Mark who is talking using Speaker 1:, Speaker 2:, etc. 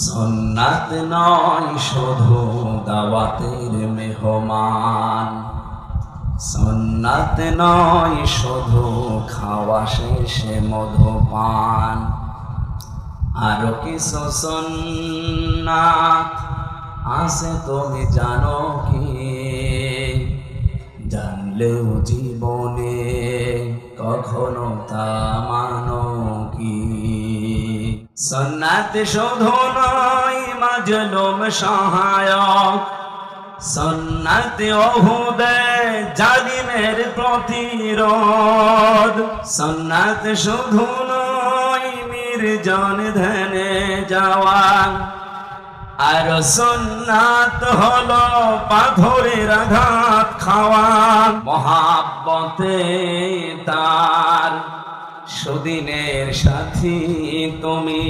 Speaker 1: সুন্নাত নয় শুধু দাওয়াতের মেহমান, সুন্নাত নয় শুধু খাওয়া শেষে মধুপান, আরো কিছু সুন্নাত আছে তুমি জানো কি? জানলেও জীবনে কখনো তা মানো কি? সুন্নাত শুধু নয় মাজলুম সহায়ক, সুন্নাত ওহুদে জালিমের প্রতিরোধ, সুন্নাত শুধু নয় নির্জন ধ্যানে যাওয়া, আর সুন্নাত হলো পাথরের আঘাত খাওয়া। মহাব্বতে তার সুদিনের সাথী তুমি,